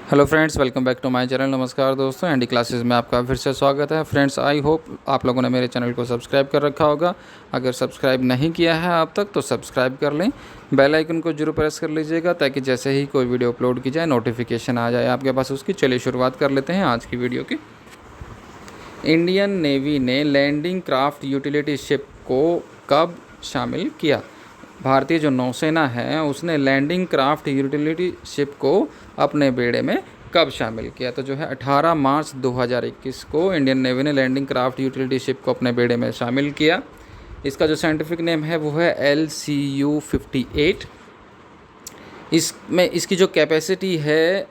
Hello friends, welcome back to my channel. नमस्कार दोस्तों, ND classes में आपका फिर से स्वागत है। फ्रेंड्स, आई होप आप लोगों ने मेरे चैनल को सब्सक्राइब कर रखा होगा। अगर सब्सक्राइब नहीं किया है अब तक तो सब्सक्राइब कर लें, बेल आइकन को जरूर प्रेस कर लीजिएगा ताकि जैसे ही कोई वीडियो अपलोड की जाए नोटिफिकेशन आ जाए आपके पास उसकी। चलिए शुरुआत कर लेते हैं आज की वीडियो की। इंडियन नेवी ने लैंडिंग क्राफ्ट यूटिलिटी शिप को कब शामिल किया? भारतीय जो नौसेना है उसने लैंडिंग क्राफ्ट यूटिलिटी शिप को अपने बेड़े में कब शामिल किया? तो जो है 18 मार्च 2021 को इंडियन नेवी ने लैंडिंग क्राफ्ट यूटिलिटी शिप को अपने बेड़े में शामिल किया। इसका जो साइंटिफिक नेम है वो है LCU-58। इसमें इसकी जो कैपेसिटी है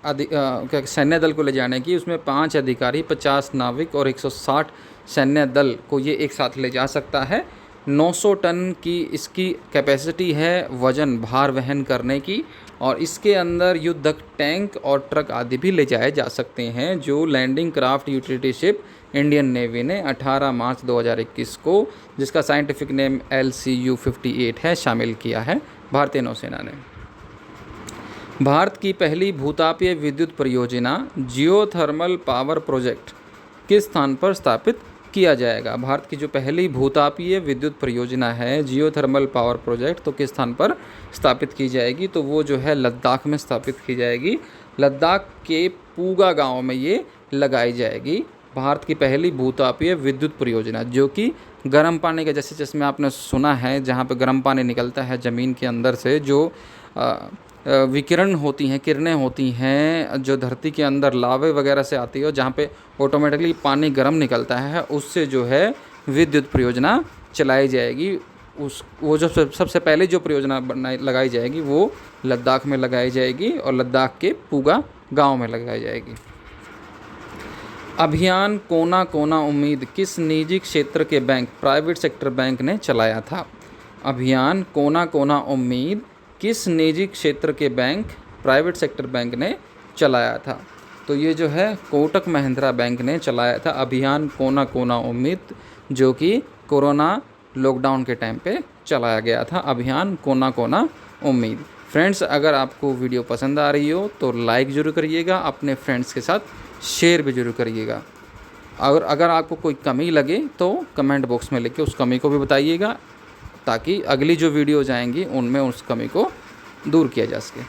सैन्य दल को ले जाने की, उसमें 5 अधिकारी, 50 नाविक और 160 सैन्य दल को ये एक साथ ले जा सकता है। 900 टन की इसकी कैपेसिटी है वज़न भार वहन करने की, और इसके अंदर युद्धक टैंक और ट्रक आदि भी ले जाए जा सकते हैं, जो landing craft utility ship Indian navy ने 18 मार्च 2021 को, जिसका साइंटिफिक नेम LCU-58 है, शामिल किया है भारतीय नौसेना ने। भारत की पहली भूतापीय विद्युत परियोजना जियोथर्मल पावर प्रोजेक्ट किस स्थान पर स्थापित किया जाएगा? भारत की जो पहली भूतापीय विद्युत परियोजना है जियोथर्मल पावर प्रोजेक्ट, तो किस स्थान पर स्थापित की जाएगी? तो वो जो है लद्दाख में स्थापित की जाएगी। लद्दाख के पूगा गांव में ये लगाई जाएगी। भारत की पहली भूतापीय विद्युत परियोजना, जो कि गर्म पानी का, जैसे जिसमें आपने सुना है जहाँ पे गर्म पानी निकलता है ज़मीन के अंदर से, जो विकिरण होती हैं, किरणें होती हैं जो धरती के अंदर लावे वगैरह से आती है, और जहाँ पे ऑटोमेटिकली पानी गर्म निकलता है, उससे जो है विद्युत परियोजना चलाई जाएगी। वो जो सबसे पहले जो परियोजना लगाई जाएगी वो लद्दाख में लगाई जाएगी, और लद्दाख के पूगा गांव में लगाई जाएगी। अभियान कोना कोना उम्मीद किस निजी क्षेत्र के बैंक, प्राइवेट सेक्टर बैंक ने चलाया था? अभियान कोना कोना उम्मीद किस निजी क्षेत्र के बैंक, प्राइवेट सेक्टर बैंक ने चलाया था? तो ये जो है कोटक महिंद्रा बैंक ने चलाया था अभियान कोना कोना उम्मीद, जो कि कोरोना लॉकडाउन के टाइम पे चलाया गया था, अभियान कोना कोना उम्मीद। फ्रेंड्स, अगर आपको वीडियो पसंद आ रही हो तो लाइक ज़रूर करिएगा, अपने फ्रेंड्स के साथ शेयर भी ज़रूर करिएगा, और अगर आपको कोई कमी लगे तो कमेंट बॉक्स में लिख के उस कमी को भी बताइएगा, ताकि अगली जो वीडियोज़ आएंगी उनमें उस कमी को दूर किया जा सके।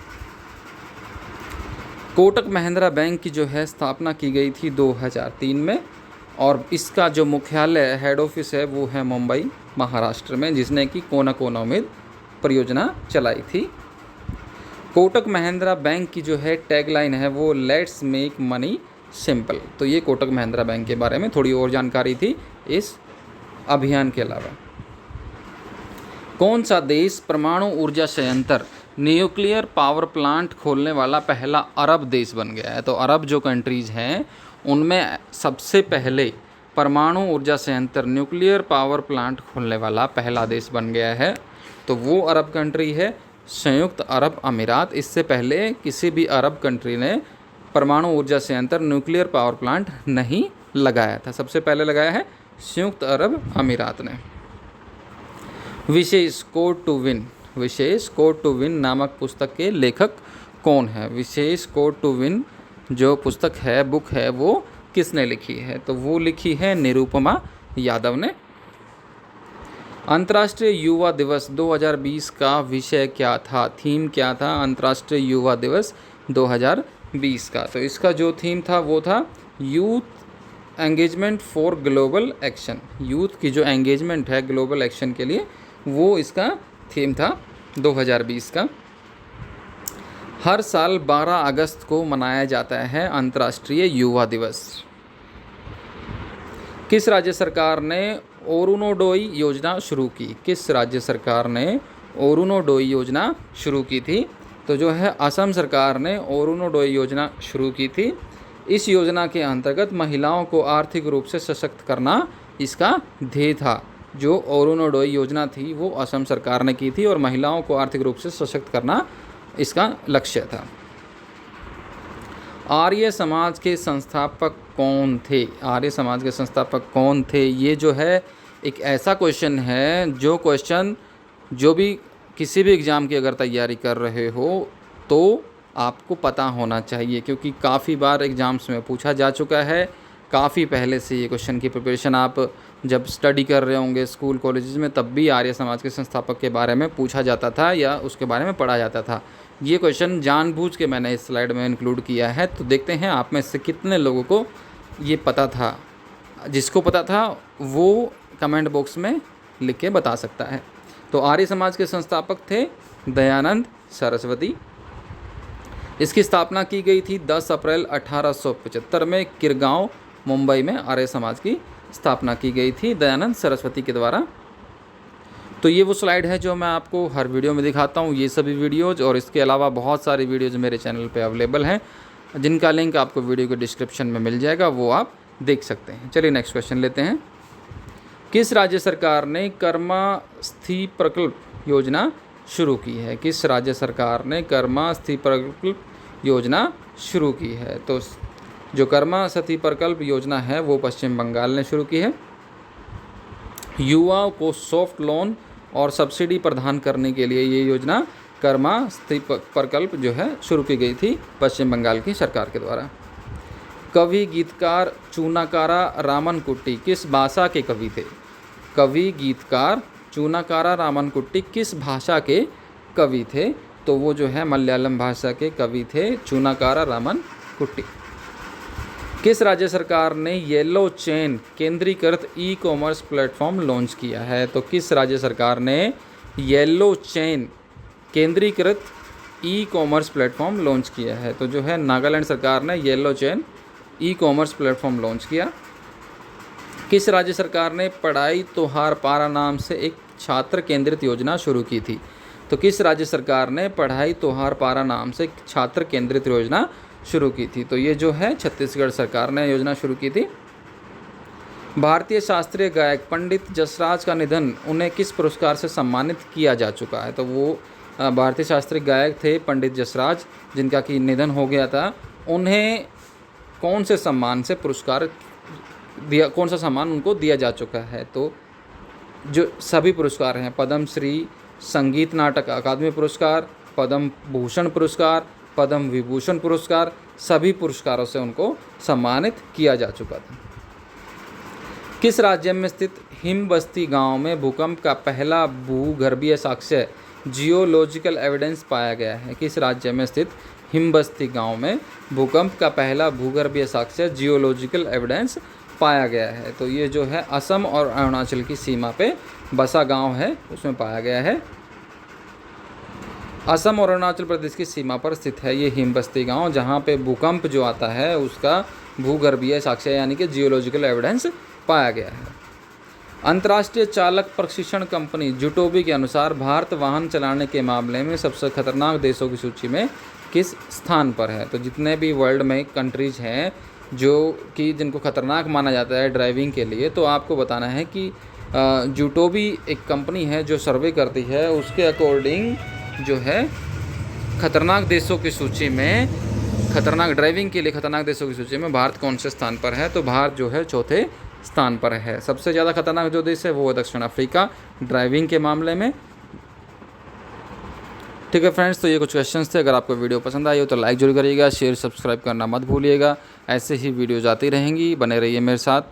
कोटक महिंद्रा बैंक की जो है स्थापना की गई थी 2003 में, और इसका जो मुख्यालय, हेड ऑफिस है, वो है मुंबई, महाराष्ट्र में, जिसने कि कोना कोना उम्मीद परियोजना चलाई थी। कोटक महिंद्रा बैंक की जो है टैगलाइन है वो लेट्स मेक मनी सिंपल। तो ये कोटक महिंद्रा बैंक के बारे में थोड़ी और जानकारी थी इस अभियान के अलावा। कौन सा देश परमाणु ऊर्जा संयंत्र, न्यूक्लियर पावर प्लांट खोलने वाला पहला अरब देश बन गया है? तो अरब जो कंट्रीज़ हैं उनमें सबसे पहले परमाणु ऊर्जा संयंत्र, न्यूक्लियर पावर प्लांट खोलने वाला पहला देश बन गया है। तो वो अरब कंट्री है संयुक्त अरब अमीरात। इससे पहले किसी भी अरब कंट्री ने परमाणु ऊर्जा संयंत्र, न्यूक्लियर पावर प्लांट नहीं लगाया था। सबसे पहले लगाया है संयुक्त अरब अमीरात ने। विशेष कोड टू विन, विशेष कोड टू विन नामक पुस्तक के लेखक कौन है? विशेष कोड टू विन जो पुस्तक है, बुक है, वो किसने लिखी है? तो वो लिखी है निरुपमा यादव ने। अंतर्राष्ट्रीय युवा दिवस 2020 का विषय क्या था, थीम क्या था अंतर्राष्ट्रीय युवा दिवस 2020 का? तो इसका जो थीम था वो था youth engagement for global action. Youth की जो एंगेजमेंट है ग्लोबल एक्शन के लिए, वो इसका थीम था 2020 का। हर साल 12 अगस्त को मनाया जाता है अंतर्राष्ट्रीय युवा दिवस। किस राज्य सरकार ने अरुणोदय योजना शुरू की? किस राज्य सरकार ने अरुणोदय योजना शुरू की थी? तो जो है असम सरकार ने अरुणोदय योजना शुरू की थी। इस योजना के अंतर्गत महिलाओं को आर्थिक रूप से सशक्त करना इसका ध्येय था। जो अरुणोदय योजना थी वो असम सरकार ने की थी, और महिलाओं को आर्थिक रूप से सशक्त करना इसका लक्ष्य था। आर्य समाज के संस्थापक कौन थे? आर्य समाज के संस्थापक कौन थे? ये जो है एक ऐसा क्वेश्चन है जो भी किसी भी एग्ज़ाम की अगर तैयारी कर रहे हो तो आपको पता होना चाहिए, क्योंकि काफ़ी बार एग्ज़ाम्स में पूछा जा चुका है। काफ़ी पहले से ये क्वेश्चन की प्रिपरेशन आप जब स्टडी कर रहे होंगे स्कूल कॉलेजेस में, तब भी आर्य समाज के संस्थापक के बारे में पूछा जाता था या उसके बारे में पढ़ा जाता था। ये क्वेश्चन जानबूझ के मैंने इस स्लाइड में इंक्लूड किया है। तो देखते हैं आप में से कितने लोगों को ये पता था। जिसको पता था वो कमेंट बॉक्स में लिख के बता सकता है। तो आर्य समाज के संस्थापक थे दयानंद सरस्वती। इसकी स्थापना की गई थी 10 अप्रैल 1875 में किरगांव, मुंबई में आर्य समाज की स्थापना की गई थी दयानंद सरस्वती के द्वारा। तो ये वो स्लाइड है जो मैं आपको हर वीडियो में दिखाता हूँ। ये सभी वीडियोज़ और इसके अलावा बहुत सारी वीडियोज़ मेरे चैनल पे अवेलेबल हैं, जिनका लिंक आपको वीडियो के डिस्क्रिप्शन में मिल जाएगा, वो आप देख सकते हैं। चलिए नेक्स्ट क्वेश्चन लेते हैं। किस राज्य सरकार ने कर्मास्थि प्रकल्प योजना शुरू की है? किस राज्य सरकार ने कर्मास्थि प्रकल्प योजना शुरू की है? तो जो कर्मास्थि प्रकल्प योजना है वो पश्चिम बंगाल ने शुरू की है। युवाओं को सॉफ्ट लोन और सब्सिडी प्रदान करने के लिए ये योजना कर्मास्थि प्रकल्प जो है शुरू की गई थी पश्चिम बंगाल की सरकार के द्वारा। कवि गीतकार चूनाकारा रामन कुट्टी किस भाषा के कवि थे? कवि गीतकार चूनाकारा रामन कुट्टी किस भाषा के कवि थे? तो वो जो है मलयालम भाषा के कवि थे चूनाकारा रामन कुट्टी। किस राज्य सरकार ने येलो चेन केंद्रीकृत ई कॉमर्स प्लेटफॉर्म लॉन्च किया है? तो किस राज्य सरकार ने येलो चेन केंद्रीकृत ई कॉमर्स प्लेटफॉर्म लॉन्च किया है? तो जो है नागालैंड सरकार ने yellow chain e commerce platform launch किया। किस राज्य सरकार ने पढ़ाई तोहार पारा नाम से एक छात्र केंद्रित योजना शुरू की थी? तो किस राज्य सरकार ने पढ़ाई तोहार पारा नाम से एक छात्र केंद्रित योजना शुरू की थी? तो ये जो है छत्तीसगढ़ सरकार ने योजना शुरू की थी। भारतीय शास्त्रीय गायक पंडित जसराज का निधन, उन्हें किस पुरस्कार से सम्मानित किया जा चुका है? तो वो भारतीय शास्त्रीय गायक थे पंडित जसराज, जिनका कि निधन हो गया था। उन्हें कौन से सम्मान से पुरस्कार दिया, कौन सा सम्मान उनको दिया जा चुका है? तो जो सभी पुरस्कार हैं, पद्म श्री, संगीत नाटक अकादमी पुरस्कार, पद्म भूषण पुरस्कार, पद्म विभूषण पुरस्कार, सभी पुरस्कारों से उनको सम्मानित किया जा चुका था। किस राज्य में स्थित हिमबस्ती गांव में भूकंप का पहला भूगर्भीय साक्ष्य जियोलॉजिकल एविडेंस पाया गया है? किस राज्य में स्थित हिमबस्ती गांव में भूकंप का पहला भूगर्भीय साक्ष्य जियोलॉजिकल एविडेंस पाया गया है? तो ये जो है असम और अरुणाचल की सीमा पे बसा गांव है, उसमें पाया गया है। असम और अरुणाचल प्रदेश की सीमा पर स्थित है ये हिमबस्ती गांव, जहां पे भूकंप जो आता है उसका भूगर्भीय साक्ष्य यानी कि जियोलॉजिकल एविडेंस पाया गया है। अंतर्राष्ट्रीय चालक प्रशिक्षण कंपनी जुटोबी के अनुसार भारत वाहन चलाने के मामले में सबसे खतरनाक देशों की सूची में किस स्थान पर है? तो जितने भी वर्ल्ड में कंट्रीज हैं जो कि जिनको खतरनाक माना जाता है ड्राइविंग के लिए, तो आपको बताना है कि जुटोबी एक कंपनी है जो सर्वे करती है, उसके अकॉर्डिंग जो है खतरनाक देशों की सूची में, खतरनाक ड्राइविंग के लिए खतरनाक देशों की सूची में भारत कौन से स्थान पर है? तो भारत जो है चौथे स्थान पर है। सबसे ज़्यादा खतरनाक जो देश है वो है दक्षिण अफ्रीका ड्राइविंग के मामले में। ठीक है फ्रेंड्स, तो ये कुछ क्वेश्चंस थे। अगर आपको वीडियो पसंद आई हो तो लाइक जरूर करिएगा, शेयर सब्सक्राइब करना मत भूलिएगा। ऐसे ही वीडियोज़ आती रहेंगी, बने रहिए मेरे साथ।